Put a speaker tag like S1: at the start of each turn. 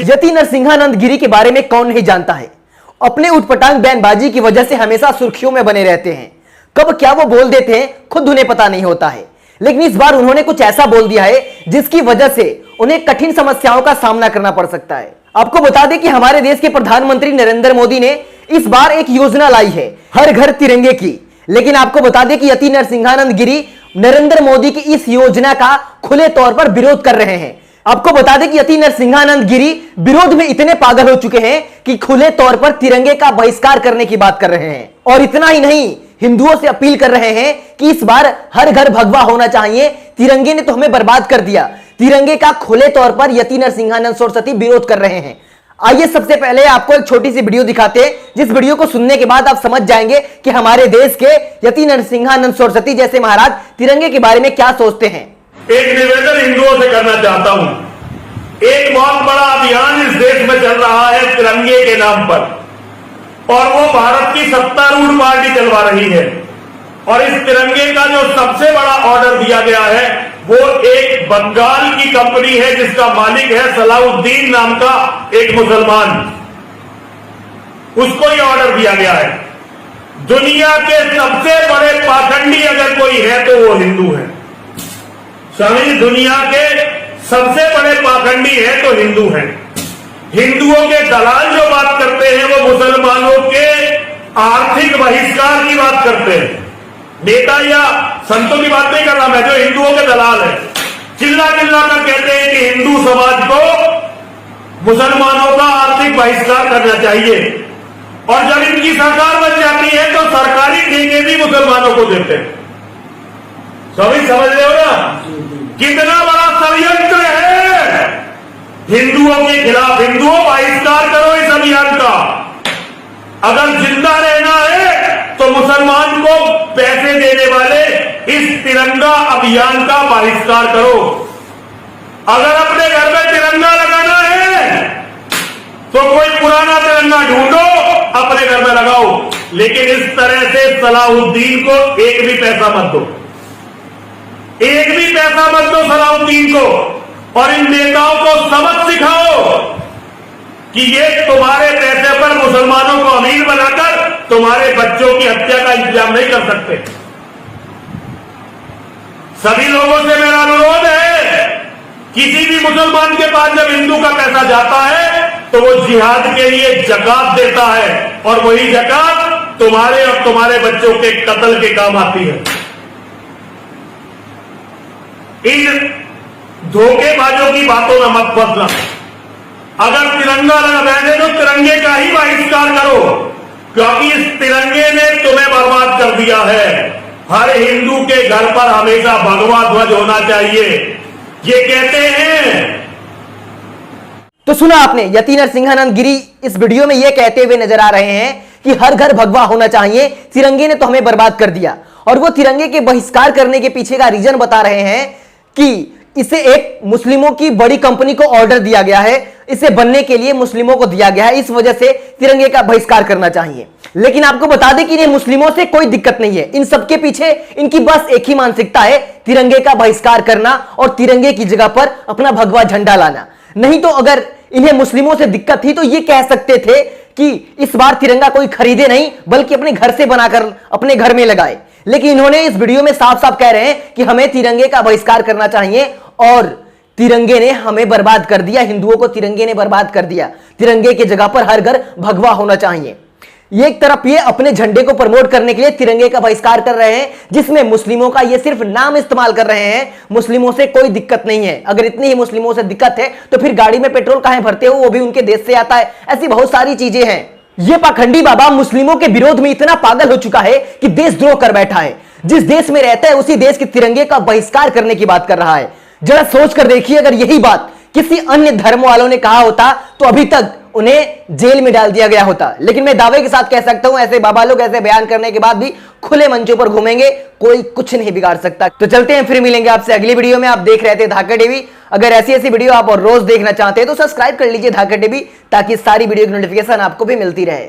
S1: यति नरसिंहानंद गिरी के बारे में कौन नहीं जानता है। अपने उटपटांग बयानबाजी की वजह से हमेशा सुर्खियों में बने रहते हैं। कब क्या वो बोल देते हैं खुद उन्हें पता नहीं होता है, लेकिन इस बार उन्होंने कुछ ऐसा बोल दिया है जिसकी वजह से उन्हें कठिन समस्याओं का सामना करना पड़ सकता है। आपको बता दें कि हमारे देश के प्रधानमंत्री नरेंद्र मोदी ने इस बार एक योजना लाई है हर घर तिरंगे की, लेकिन आपको बता दें कि यति नरसिंहानंद गिरी नरेंद्र मोदी की इस योजना का खुले तौर पर विरोध कर रहे हैं। आपको बता दें कि यति नरसिंहानंद गिरी विरोध में इतने पागल हो चुके हैं कि खुले तौर पर तिरंगे का बहिष्कार करने की बात कर रहे हैं। और इतना ही नहीं, हिंदुओं से अपील कर रहे हैं कि इस बार हर घर भगवा होना चाहिए, तिरंगे ने तो हमें बर्बाद कर दिया। तिरंगे का खुले तौर पर यति नरसिंहानंद सरस्वती विरोध कर रहे हैं। आइए सबसे पहले आपको एक छोटी सी वीडियो दिखाते हैं, जिस वीडियो को सुनने के बाद आप समझ जाएंगे कि हमारे देश के यति नरसिंहानंद सरस्वती जैसे महाराज तिरंगे के बारे में क्या सोचते हैं।
S2: एक निवेदन हिंदुओं से करना चाहता हूं। एक बहुत बड़ा अभियान इस देश में चल रहा है तिरंगे के नाम पर, और वो भारत की सत्तारूढ़ पार्टी चलवा रही है। और इस तिरंगे का जो सबसे बड़ा ऑर्डर दिया गया है वो एक बंगाल की कंपनी है, जिसका मालिक है सलाउद्दीन नाम का एक मुसलमान। उसको ये ऑर्डर दिया गया है। दुनिया के सबसे बड़े पाखंडी अगर कोई है तो वो हिंदू है। स्वामी, दुनिया के सबसे बड़े पाखंडी है तो हिंदू हैं। हिंदुओं के दलाल जो बात करते हैं वो मुसलमानों के आर्थिक बहिष्कार की बात करते हैं। नेता या संतों की बात नहीं कर रहा मैं, जो हिंदुओं के दलाल है, चिल्ला चिल्ला कर कहते हैं कि हिंदू समाज को मुसलमानों का आर्थिक बहिष्कार करना चाहिए। और जब इनकी सरकार बन जाती है तो सरकारी ठेके भी मुसलमानों को देते हैं। सभी समझ रहे हो ना कितना बड़ा षड्यंत्र है हिंदुओं के खिलाफ। हिंदुओं बहिष्कार करो इस अभियान का। अगर जिंदा रहना है तो मुसलमान को पैसे देने वाले इस तिरंगा अभियान का बहिष्कार करो। अगर अपने घर में तिरंगा लगाना है तो कोई पुराना तिरंगा ढूंढो, अपने घर में लगाओ, लेकिन इस तरह से सलाउद्दीन को एक भी पैसा मत दो। एक भी पैसा मत दो सलाउद्दीन को। और इन नेताओं को सबक सिखाओ कि ये तुम्हारे पैसे पर मुसलमानों को अमीर बनाकर तुम्हारे बच्चों की हत्या का इंतजाम नहीं कर सकते। सभी लोगों से मेरा अनुरोध है, किसी भी मुसलमान के पास जब हिंदू का पैसा जाता है तो वो जिहाद के लिए जकात देता है, और वही जकात तुम्हारे और तुम्हारे बच्चों के कत्ल के काम आती है। इन धोखेबाजों की बातों में मत फंसना। अगर तिरंगा लगाने तो तिरंगे का ही बहिष्कार करो, क्योंकि इस तिरंगे ने तुम्हें बर्बाद कर दिया है। हर हिंदू के घर पर हमेशा भगवा ध्वज होना चाहिए, ये कहते हैं।
S1: तो सुना आपने, यति नरसिंहानंद गिरी इस वीडियो में यह कहते हुए नजर आ रहे हैं कि हर घर भगवा होना चाहिए, तिरंगे ने तो हमें बर्बाद कर दिया। और वो तिरंगे के बहिष्कार करने के पीछे का रीजन बता रहे हैं कि इसे एक मुस्लिमों की बड़ी कंपनी को ऑर्डर दिया गया है, इसे बनने के लिए मुस्लिमों को दिया गया है, इस वजह से तिरंगे का बहिष्कार करना चाहिए। लेकिन आपको बता दें कि इन्हें मुस्लिमों से कोई दिक्कत नहीं है। इन सबके पीछे इनकी बस एक ही मानसिकता है, तिरंगे का बहिष्कार करना और तिरंगे की जगह पर अपना भगवा झंडा लाना। नहीं तो अगर इन्हें मुस्लिमों से दिक्कत थी तो ये कह सकते थे कि इस बार तिरंगा कोई खरीदे नहीं, बल्कि अपने घर से बनाकर अपने घर में लगाए। लेकिन इन्होंने इस वीडियो में साफ साफ कह रहे हैं कि हमें तिरंगे का बहिष्कार करना चाहिए, और तिरंगे ने हमें बर्बाद कर दिया, हिंदुओं को तिरंगे ने बर्बाद कर दिया। तिरंगे की जगह पर हर घर भगवा होना चाहिए। ये एक तरफ ये अपने झंडे को प्रमोट करने के लिए तिरंगे का बहिष्कार कर रहे हैं, जिसमें मुस्लिमों का ये सिर्फ नाम इस्तेमाल कर रहे हैं। मुस्लिमों से कोई दिक्कत नहीं है। अगर इतनी ही मुस्लिमों से दिक्कत है तो फिर गाड़ी में पेट्रोल काहे भरते हो, वो भी उनके देश से आता है। ऐसी बहुत सारी चीजें हैं। ये पाखंडी बाबा मुस्लिमों के विरोध में इतना पागल हो चुका है कि देशद्रोह कर बैठा है। जिस देश में रहता है उसी देश के तिरंगे का बहिष्कार करने की बात कर रहा है। जरा सोच कर देखिए, अगर यही बात किसी अन्य धर्म वालों ने कहा होता तो अभी तक उन्हें जेल में डाल दिया गया होता। लेकिन मैं दावे के साथ कह सकता हूं, ऐसे बाबा लोग ऐसे बयान करने के बाद भी खुले मंचों पर घूमेंगे, कोई कुछ नहीं बिगाड़ सकता। तो चलते हैं, फिर मिलेंगे आपसे अगली वीडियो में। आप देख रहे थे धाकर टीवी। अगर ऐसी ऐसी वीडियो आप और रोज देखना चाहते हैं तो सब्सक्राइब कर लीजिए धाकर टीवी, ताकि सारी वीडियो की नोटिफिकेशन आपको भी मिलती रहे।